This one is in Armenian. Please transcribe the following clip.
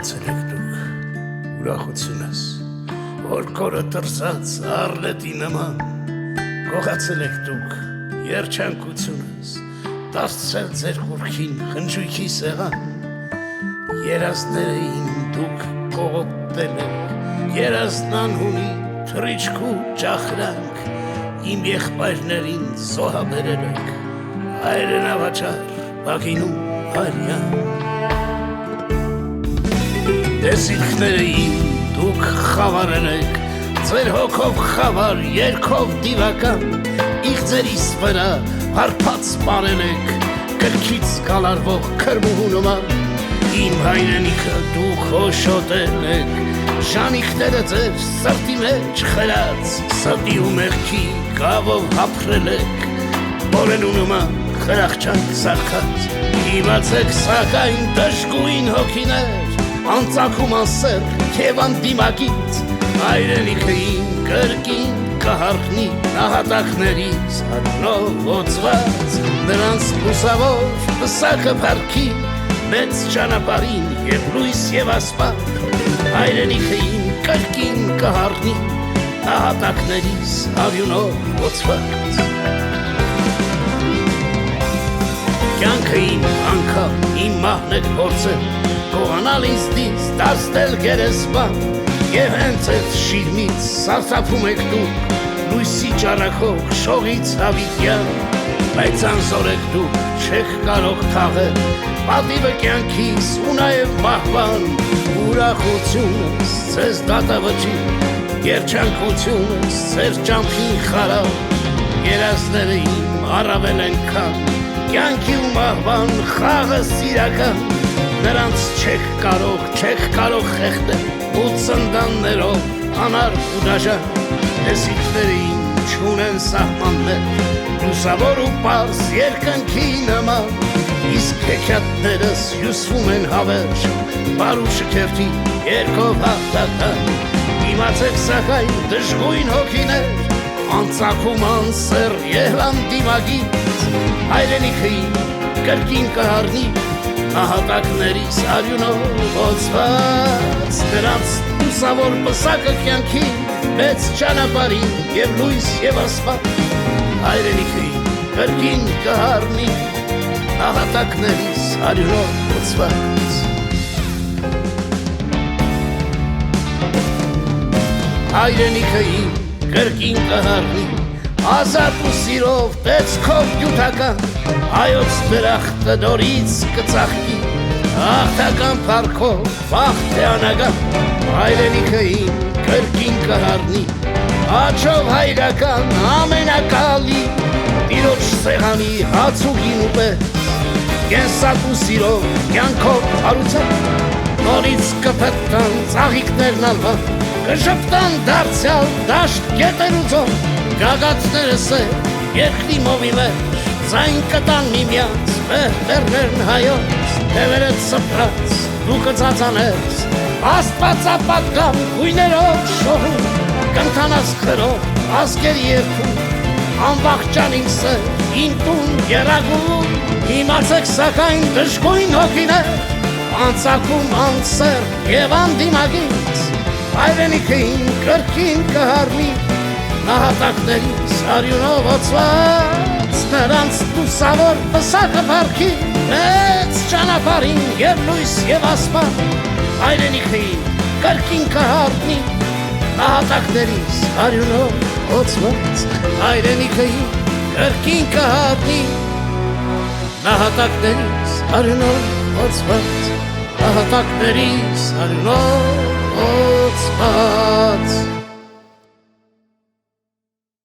Գողացել եք դուք ուրախությունս, որ կորը տրզած արլետի նման, գողացել եք դուք երջանկությունս, դարձրել ձեր կուրքին խնջույքի սեղան, երազներին դուք կողոպտել եք, երազնանհունի թրիչք ու ճախրանք, իմ եղբայրներին զոհաբերել եք, հայրենավաճար բագին ու արյան, Տեսիլքները իմ դուք խավարել եք, ձեր հոգով խավար, երկով դիվական, իղձերիս վրա հարպած պարել եք, կրքից կալարվող քրմուհու նման, իմ հայրենիքը դուք հոշոտել եք, ժանիքները ձեր սրտի մեջ խրած, սրտի ու մեղքի գավով հափրել եք, բորենու նման խրախճանք սարքած, իմացեք սակայն դժգույն հոգիներ, անծագում անսեր և անդիմագից, հայրենիքը իմ կրկին կհարխնի նահատակներից հատնով ոցված, նրանց լուսավոր պսակը պարքի, մեծ ճանապարհին և լույս և ասպատ, հայրենիքը իմ կրկին կհարխնի նահատակներից արյունով ոցված։ Կյանքը իմ անգամ, իմ մահն եք փորձել, Կողանալ ինձնից, դարձնել գերեզման, և հենց այդ շիրմից սարսափում եք դուք, լույսի ճառագով շողից հավիտյան, բայց անզոր եք դուք, չեք կարող թաղել, պատիվը կյանքիս ու նաև մահվան, ուրախությունս ձեզ դատավճի, երջանկությունս ձեր ճամփին խարավ, երազները իմ առավել ենքան, կյանքի ու մահվան խաղը սիրական, նրանց չեք կարող խեղդել ու ծնդաններով անար ու դաժան, տեսիլքները իմ չունեն սահմաններ, լուսավոր ու պարզ երկնքի նման, իսկ հեքիաթներս հյուսվում են հավերժ, բարու շքերթի երկով հաղթական, իմացեք սակայն դժգույն հոգիներ, անծագում անսեր և անդիմագից, հայրենիքը իմ կրկին կհարնի, նահատակներից արյունով ոցված, նրանց լուսավոր պսակը կյանքի, մեծ ճանապարհին և լույս և ասպատ, հայրենիքը իմ կրկին կհարնի, նահատակներից արյունով ոցված։ Հայրենիքը իմ կրկին կհարնի, ազատ ու սիրով տեսքով գյուտական, հայոց դրախտը նորից կծաղկի, հաղթական փառքով վաղ թե անագան, հայրենիքը իմ կրկին կհարնի, աչով հայրական ամենակալի, տիրոջ սեղանի հաց ու գինու պես, կենսակ ու սիրով կյանքով հարուցան, նորից կփտտան ծաղիկներն ալվան, կժպտան դարձյալ դաշտ գետեր ու ձոր, գագաթներս է երկրի մովի մեջ, ձայն կտան միմյանց մեղտերներն հայոց, թևերը սփռած դու կծածանես, աստվածապատկան գույներով շողում, կընթանաս քրով ազգերի երգում, անվախճան իմ սեր, իմ տուն եռագում, իմացեք սակայն դժգույն հոգիներ, անծագում անսեր և անդիմագից, հայրենիքը իմ կրկին կհարնի, նահատակներից արյունով ոցված, նրանց լուսավոր պսակը պարքի, մեծ ճանապարհին և լույս և ասպատ, հայրենիքը իմ կրկին կհարնի, նահատակներից արյունով ոցված, հայրենիքը իմ կրկին կհարնի, նահատակներից արյունով ոցված, նահատակներից արյունով ոցված